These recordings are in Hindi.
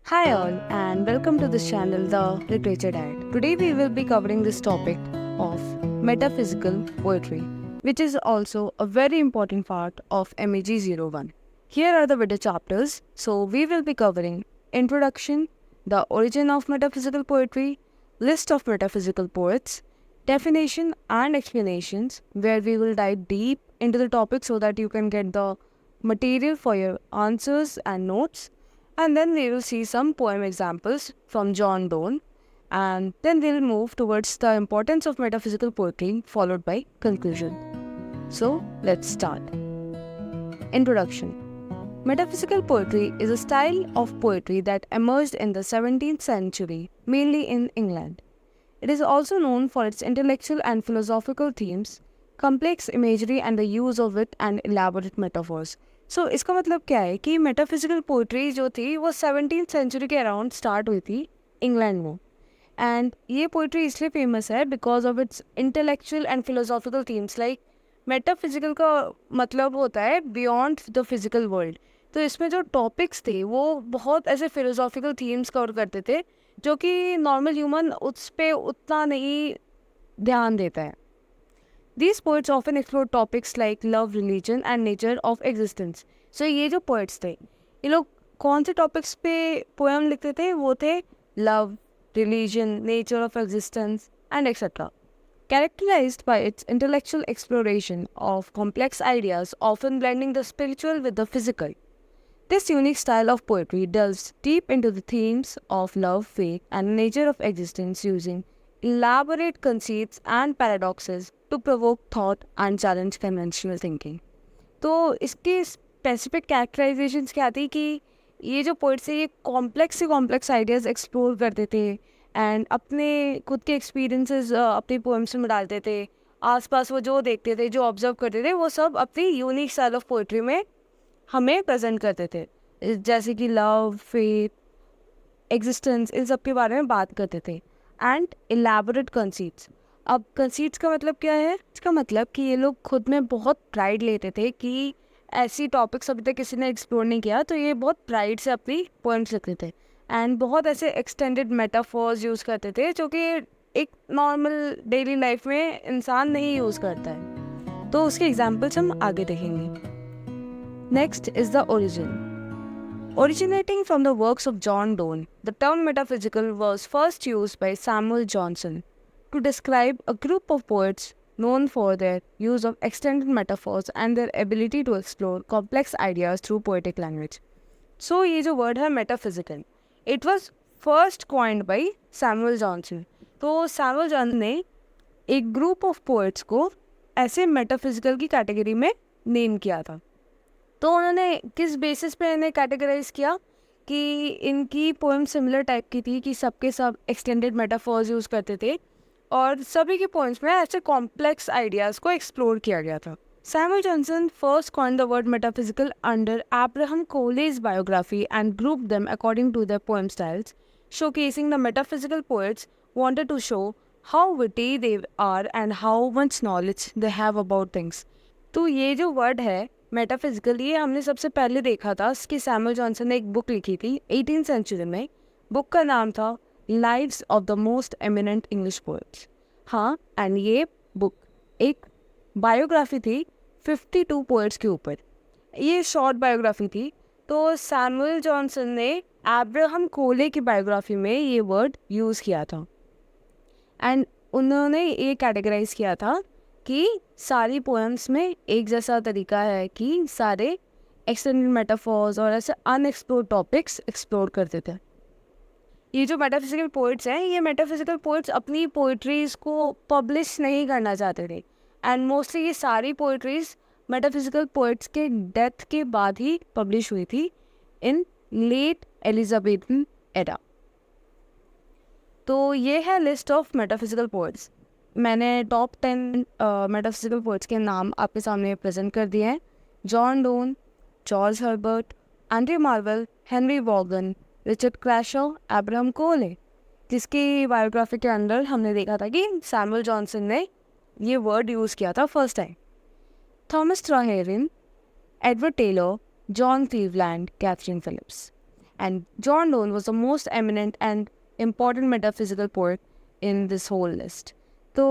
Hi all and welcome to this channel The Literature Diet. Today we will be covering this topic of metaphysical poetry, which is also a very important part of MEG01. Here are the video chapters. So we will be covering introduction, the origin of metaphysical poetry, list of metaphysical poets, definition and explanations, where we will dive deep into the topic so that you can get the material for your answers and notes, and then we will see some poem examples from John Donne, and then we'll move towards the importance of metaphysical poetry, followed by conclusion. So let's start. Introduction. Metaphysical poetry is a style of poetry that emerged in the 17th century, mainly in England. It is also known for its intellectual and philosophical themes, complex imagery and the use of wit and elaborate metaphors. सो इसका मतलब क्या है कि मेटाफिजिकल पोइट्री जो थी वो 17th सेंचुरी के अराउंड स्टार्ट हुई थी इंग्लैंड में. एंड ये पोइट्री इसलिए फेमस है because of its intellectual and philosophical themes. Like metaphysical का मतलब होता है बियॉन्ड द फिजिकल वर्ल्ड. तो इसमें जो टॉपिक्स थे वो बहुत ऐसे फिलोसॉफिकल थीम्स कवर करते थे जो कि नॉर्मल ह्यूमन उस पर उतना नहीं ध्यान देता है. These poets often explore topics like love, religion and nature of existence. So ये जो poets थे ये लोग कौन से topics पे poem लिखते थे? वो थे love, religion, nature of existence and etc. Characterized by its intellectual exploration of complex ideas, often blending the spiritual with the physical. This unique style of poetry delves deep into the themes of love, faith and nature of existence using elaborate conceits and paradoxes to provoke thought and challenge conventional thinking. तो इसकी स्पेसिफिक कैरेक्टराइजेशंस क्या थी कि ये जो पोइट्स है ये कॉम्प्लेक्स से कॉम्प्लेक्स आइडियाज़ एक्सप्लोर करते थे एंड अपने खुद के एक्सपीरियंसेस अपनी पोएम्स में डालते थे. आसपास वो जो देखते थे, जो ऑब्जर्व करते थे, वो सब अपनी यूनिक स्टाइल ऑफ पोइट्री में हमें प्रेजेंट करते थे. जैसे कि लव, फेथ, एग्जिस्टेंस, इन सब के बारे में बात करते थे. And elaborate conceits. अब कंसीट्स का मतलब क्या है? इसका मतलब कि ये लोग खुद में बहुत प्राइड लेते थे कि ऐसी टॉपिक्स अभी तक किसी ने एक्सप्लोर नहीं किया, तो ये बहुत प्राइड से अपनी पोएम्स लिखते थे एंड बहुत ऐसे एक्सटेंडेड मेटाफोर्स यूज़ करते थे जो कि एक नॉर्मल डेली लाइफ में इंसान नहीं यूज़ करता है. तो उसके एग्जाम्पल्स हम आगे देखेंगे. Next is the origin. Originating from the works of John Donne, the term metaphysical was first used by Samuel Johnson to describe a group of poets known for their use of extended metaphors and their ability to explore complex ideas through poetic language. So, ये जो word है metaphysical, it was first coined by Samuel Johnson. तो Samuel Johnson ने एक group of poets को ऐसे metaphysical की कैटेगरी में नेम किया था. तो उन्होंने किस बेसिस पे इन्हें कैटेगराइज किया कि इनकी पोएम सिमिलर टाइप की थी कि सबके सब एक्सटेंडेड मेटाफोर्स यूज़ करते थे और सभी के पोएम्स में ऐसे कॉम्प्लेक्स आइडियाज़ को एक्सप्लोर किया गया था. Samuel Johnson first coined the word metaphysical under Abraham Cowley biography and group them according to their poem styles, showcasing the metaphysical poets wanted to show how witty they are and how much knowledge they have about things. तो ये जो वर्ड है मेटाफिजिकल, ये हमने सबसे पहले देखा था कि सैमुअल जॉनसन ने एक बुक लिखी थी 18th सेंचुरी में. बुक का नाम था lives of the most eminent English poets. हाँ, एंड ये बुक एक बायोग्राफी थी 52 पोएट्स के ऊपर. ये शॉर्ट बायोग्राफी थी. तो सैमुअल जॉनसन ने एब्राहम कोले की बायोग्राफी में ये वर्ड यूज़ किया था एंड उन्होंने ये कैटेगराइज किया था कि सारी पोएम्स में एक जैसा तरीका है कि सारे एक्सटेंडेड मेटाफोर्स और ऐसे अनएक्सप्लोर्ड टॉपिक्स एक्सप्लोर करते थे. ये जो मेटाफिजिकल पोइट्स हैं, ये मेटाफिजिकल पोइट्स अपनी पोइट्रीज़ को पब्लिश नहीं करना चाहते थे एंड मोस्टली ये सारी पोइट्रीज़ मेटाफिजिकल पोइट्स के डेथ के बाद ही पब्लिश हुई थी इन लेट एलिजाबेथन एरा. तो ये है लिस्ट ऑफ मेटाफिजिकल पोइट्स. मैंने टॉप 10 मेटाफिजिकल पोइट्स के नाम आपके सामने प्रेजेंट कर दिए हैं. John Donne, George Herbert, Andrew Marvell, Henry Vaughan, Richard Crashaw, Abraham Cowley, जिसकी बायोग्राफी के अंदर हमने देखा था कि सैमुअल जॉनसन ने ये वर्ड यूज़ किया था first time. Thomas Traherne, Edward Taylor, John Cleveland, Katherine Philips. and John Donne was the most eminent and important metaphysical poet in this whole list. तो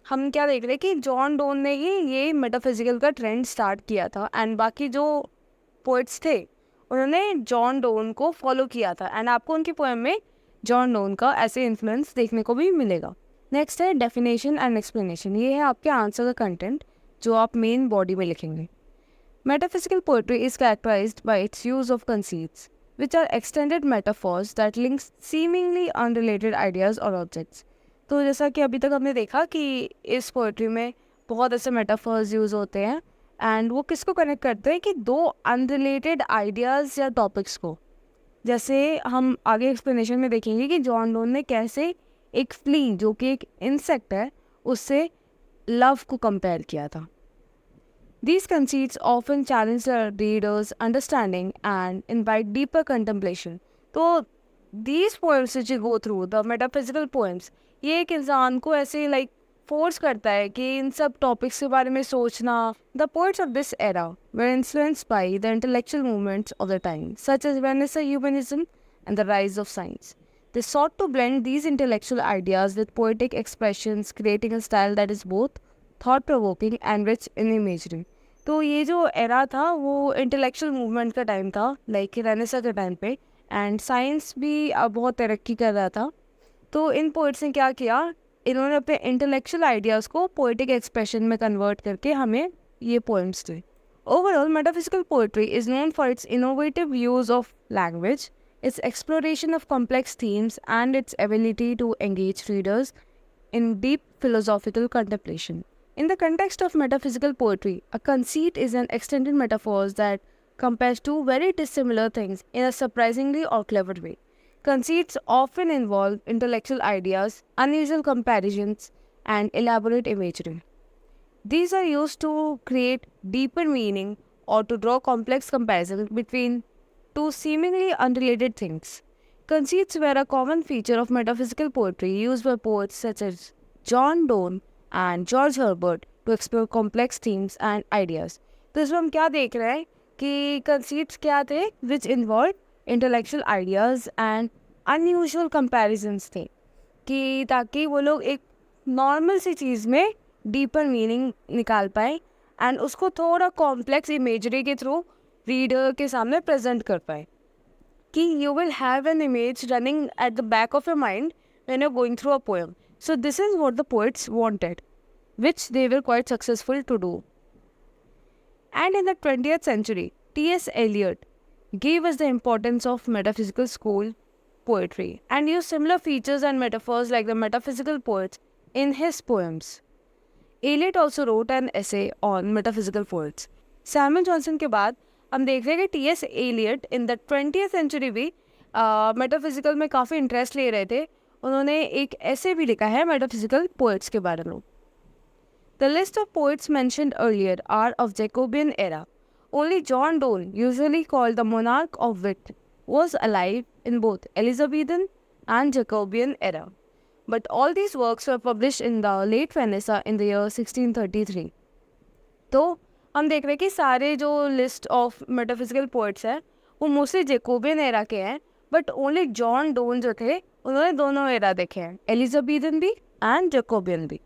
हम क्या देख रहे हैं कि जॉन डोन ने ही ये मेटाफिजिकल का ट्रेंड स्टार्ट किया था, एंड बाकी जो पोइट्स थे उन्होंने जॉन डोन को फॉलो किया था, एंड आपको उनकी पोएम में जॉन डोन का ऐसे इन्फ्लुएंस देखने को भी मिलेगा. नेक्स्ट है डेफिनेशन एंड एक्सप्लेनेशन. ये है आपके आंसर का कंटेंट जो आप मेन बॉडी में लिखेंगे. Metaphysical poetry is characterized by its use of conceits, which are extended metaphors that link seemingly unrelated ideas or objects. तो जैसा कि अभी तक हमने देखा कि इस पोएट्री में बहुत ऐसे मेटाफर्स यूज़ होते हैं, एंड वो किसको कनेक्ट करते हैं कि दो अनरिलेटेड आइडियाज़ या टॉपिक्स को. जैसे हम आगे एक्सप्लेनेशन में देखेंगे कि जॉन डोन ने कैसे एक फ्ली जो कि एक इंसेक्ट है उससे लव को कंपेयर किया था. These conceits often challenge the reader's understanding and invite deeper contemplation. तो these poems which you go through, the metaphysical poems, ये एक इंसान को ऐसे like force करता है कि इन सब topics के बारे में सोचना. The poets of this era were influenced by the intellectual movements of the time, such as Renaissance humanism and the rise of science. They sought to blend these intellectual ideas with poetic expressions, creating a style that is both thought-provoking and rich in imagery. तो ये जो एरा था वो इंटेलेक्चुअल मूवमेंट का टाइम था, लाइक रेनेसा के टाइम पे, एंड साइंस भी अब बहुत तरक्की कर रहा था. तो इन पोइट्स ने क्या किया, इन्होंने अपने इंटेलेक्चुअल आइडियाज़ को पोएटिक एक्सप्रेशन में कन्वर्ट करके हमें ये poems the. Overall metaphysical poetry is known for its innovative use of language, its exploration of complex themes, and its ability to engage readers in deep philosophical contemplation. In the context of metaphysical poetry, a conceit is an extended metaphor that compares two very dissimilar things in a surprisingly or clever way. Conceits often involve intellectual ideas, unusual comparisons, and elaborate imagery. These are used to create deeper meaning or to draw complex comparisons between two seemingly unrelated things. Conceits were a common feature of metaphysical poetry used by poets such as John Donne and George Herbert to explore complex themes and ideas. तो इसमें हम क्या देख रहे हैं कि conceits क्या थे, which involved intellectual ideas and unusual comparisons थे, कि ताकि वो लोग एक नॉर्मल सी चीज़ में डीपर मीनिंग निकाल पाए एंड उसको थोड़ा कॉम्प्लेक्स इमेजरी के थ्रू रीडर के सामने प्रेजेंट कर पाए, कि you will have an image running at the back of your mind when you are going through a poem. So this is what the poets wanted, which they were quite successful to do. And in the 20th century, T.S. Eliot gave us the importance of metaphysical school poetry and used similar features and metaphors like the metaphysical poets in his poems. Eliot also wrote an essay on metaphysical poets. Samuel Johnson के बाद हम देख रहे हैं कि T.S. Eliot in the 20th century भी metaphysical में काफ़ी इंटरेस्ट ले रहे थे. उन्होंने एक ऐसे भी लिखा है मेटाफिजिकल पोएट्स के बारे में. The list of poets mentioned earlier are of Jacobean era. Only John Donne, usually called the monarch of wit, was alive in both Elizabethan and Jacobean era. But all these works were published in the late Renaissance in the year 1633. तो हम देख रहे हैं कि सारे जो लिस्ट ऑफ मेटाफिजिकल पोएट्स हैं वो मोस्टली जैकोबियन एरा के हैं, बट ओनली जॉन डोन जो थे उन्होंने दोनों एरा देखे हैं, एलिजाबेथन भी एंड जैकोबियन भी.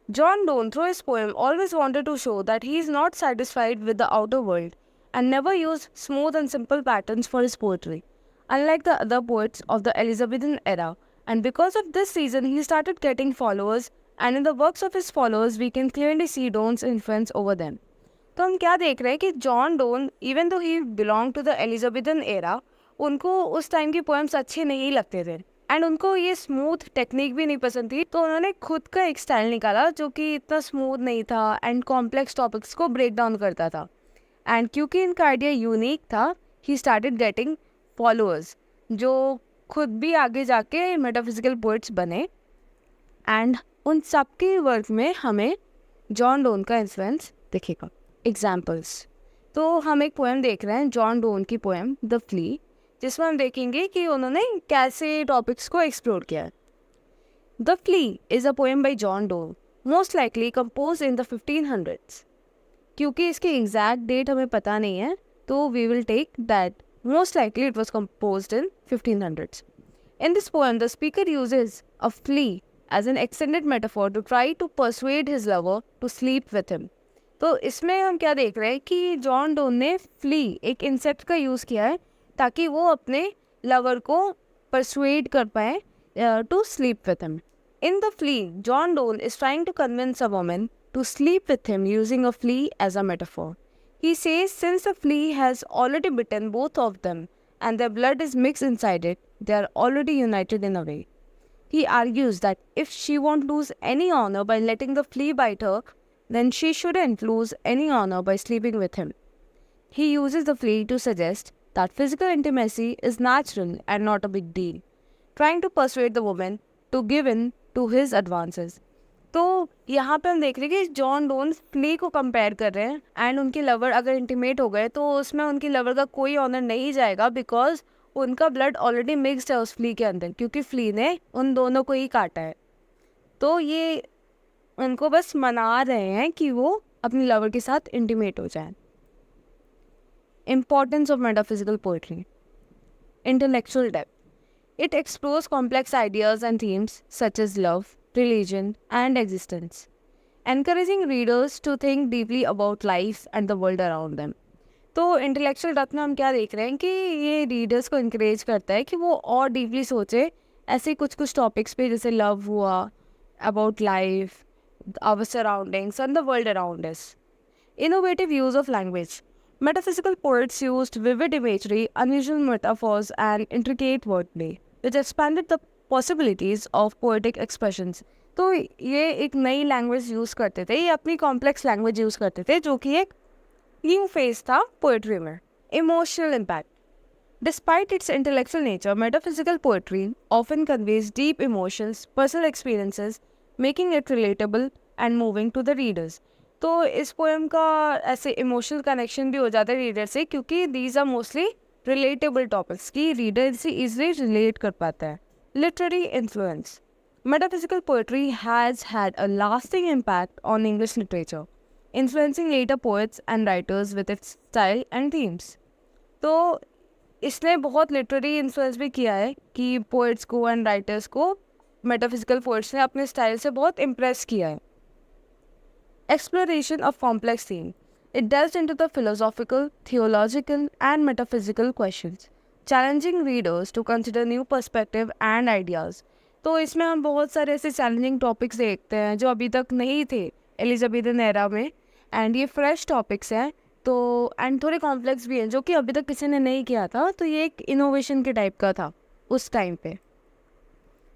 John Donne, through his poem, always wanted to show that he is not satisfied with the outer world and never used smooth and simple patterns for his poetry, unlike the other poets of the Elizabethan era. And because of this reason, he started getting followers, and in the works of his followers, we can clearly see Donne's influence over them. तो हम क्या देख रहे हैं कि John Donne, even though he belong to the Elizabethan era, उनको उस टाइम की पोएम्स अच्छे नहीं लगते थे एंड उनको ये स्मूथ टेक्निक भी नहीं पसंद थी. तो उन्होंने खुद का एक स्टाइल निकाला जो कि इतना स्मूथ नहीं था एंड कॉम्प्लेक्स टॉपिक्स को ब्रेक डाउन करता था. एंड क्योंकि इनका आइडिया यूनिक था, ही स्टार्टेड गेटिंग फॉलोअर्स जो खुद भी आगे जाके मेटाफिजिकल पोएट्स बने. एंड उन सब के वर्क में हमें जॉन डोन का इन्फ्लुएंस दिखेगा. एग्जाम्पल्स, तो हम एक पोएम देख रहे हैं, जॉन डोन की पोएम द फ्ली, जिसमें हम देखेंगे कि उन्होंने कैसे टॉपिक्स को एक्सप्लोर किया है. The flea is a poem by John Donne, most likely compose in the 1500s. क्योंकि इसकी एग्जैक्ट डेट हमें पता नहीं है, तो we will take that Most likely it was composed in 1500s. In this poem, the speaker uses a flea as an extended metaphor to try to persuade his lover to sleep with him. तो इसमें हम क्या देख रहे हैं कि जॉन डोन ने फ्ली, एक इंसेक्ट का यूज़ किया है ताकि वो अपने लवर को परसुएड कर पाए to sleep with him. In the flea, John Donne is trying to convince a woman to sleep with him using a flea as a metaphor. He says since the flea has already bitten both of them and their blood is mixed inside it, they are already united in a way. He argues that if she won't lose any honor by letting the flea bite her, then she shouldn't lose any honor by sleeping with him. He uses the flea to suggest that physical intimacy is natural and not a big deal, trying to persuade the woman to give in to his advances. तो यहाँ पे हम देख रहे हैं कि जॉन डोन फ्ली को कंपेयर कर रहे हैं एंड उनके लवर अगर इंटीमेट हो गए तो उसमें उनकी लवर का कोई ऑनर नहीं जाएगा बिकॉज उनका ब्लड ऑलरेडी मिक्सड है उस फ्ली के अंदर, क्योंकि फ्ली ने उन दोनों को ही काटा है. तो ये उनको बस मना रहे हैं कि वो अपनी लवर के साथ इंटीमेट हो जाए. Importance of metaphysical poetry. Intellectual depth. It explores complex ideas and themes such as love, religion, and existence, encouraging readers to think deeply about life and the world around them. तो इंटेलेक्चुअल डेप्थ में हम क्या देख रहे हैं कि ये रीडर्स को इंकरेज करता है कि वो और डीपली सोचे ऐसे कुछ टॉपिक्स पे, जैसे लव हुआ, about life, our surroundings and the world around us. Innovative use of language. Metaphysical poets used vivid imagery, unusual metaphors, and intricate wordplay, which expanded the possibilities of poetic expressions. तो ये एक नई लैंग्वेज यूज़ करते थे, ये अपनी कॉम्प्लेक्स लैंग्वेज यूज़ करते थे, जो कि एक न्यू फेज था पोएट्री में. Emotional impact. Despite its intellectual nature, metaphysical poetry often conveys deep emotions, personal experiences, making it relatable and moving to the readers. तो इस पोएम का ऐसे इमोशनल कनेक्शन भी हो जाता है रीडर से, क्योंकि these are mostly relatable topics की रीडर से इजीली रिलेट कर पाता है. Literary influence. Metaphysical poetry has had a lasting impact on English literature, influencing later poets and writers with its style and themes. तो इसने बहुत लिटरेरी इन्फ्लुएंस भी किया है कि पोएट्स को एंड राइटर्स को मेटाफिजिकल पोएट्स ने अपने स्टाइल से बहुत इम्प्रेस किया है. Exploration of complex theme. It delves into the philosophical, theological, and metaphysical questions, challenging readers to consider new perspective and ideas. तो इसमें हम बहुत सारे ऐसे चैलेंजिंग टॉपिक्स देखते हैं जो अभी तक नहीं थे एलिजाबेथन एरा में, एंड ये फ्रेश टॉपिक्स हैं तो, एंड थोड़े कॉम्प्लेक्स भी हैं जो कि अभी तक किसी ने नहीं किया था, तो ये एक इनोवेशन के टाइप का था उस टाइम पे.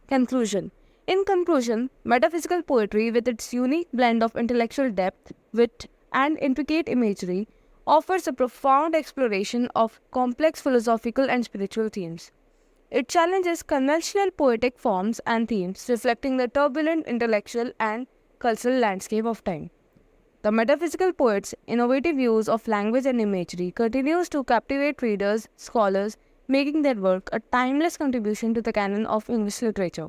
Conclusion. In conclusion, metaphysical poetry, with its unique blend of intellectual depth, wit, and intricate imagery, offers a profound exploration of complex philosophical and spiritual themes. It challenges conventional poetic forms and themes, reflecting the turbulent intellectual and cultural landscape of time. The metaphysical poets' innovative use of language and imagery continues to captivate readers, scholars, making their work a timeless contribution to the canon of English literature.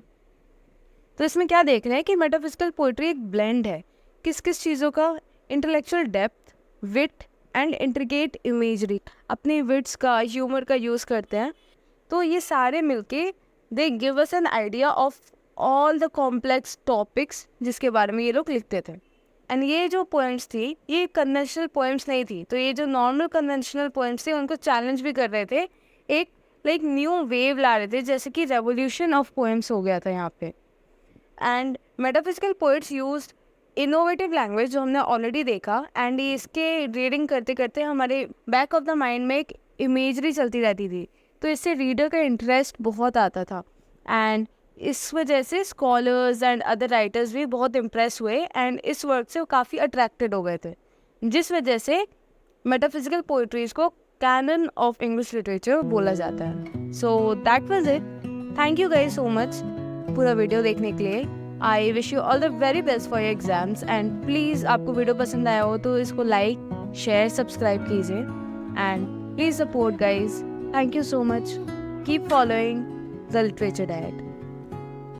तो इसमें क्या देख रहे हैं कि मेटाफिजिकल पोइट्री एक ब्लेंड है किस किस चीज़ों का, intellectual depth, wit and intricate imagery, अपने विट्स का, ह्यूमर का यूज़ करते हैं. तो ये सारे मिलके they give us an idea of all the complex topics जिसके बारे में ये लोग लिखते थे. एंड ये जो पोएम्स थी ये कन्वेंशनल पोएम्स नहीं थी, तो ये जो नॉर्मल कन्वेंशनल पोएम्स थे उनको चैलेंज भी कर रहे थे, एक लाइक न्यू वेव ला रहे थे, जैसे कि रेवोल्यूशन ऑफ पोएम्स हो गया था यहाँ पे. And metaphysical poets used innovative language जो हमने ऑलरेडी देखा, एंड इसके रीडिंग करते करते हमारे बैक ऑफ द माइंड में एक इमेजरी चलती रहती थी, तो इससे रीडर का इंटरेस्ट बहुत आता था. एंड इस वजह से स्कॉलर्स एंड अदर राइटर्स भी बहुत इम्प्रेस हुए एंड इस वर्क से वो काफ़ी अट्रैक्टेड हो गए थे, जिस वजह से मेटाफिजिकल पोइट्रीज को कैनन ऑफ इंग्लिश लिटरेचर बोला जाता है. So that was it. Thank you guys so much पूरा वीडियो देखने के लिए. I wish you all the very best for your exams, and please आपको वीडियो पसंद आया हो तो इसको लाइक, शेयर, सब्सक्राइब कीजिए, and please support guys. Thank you so much. Keep following the literature diet.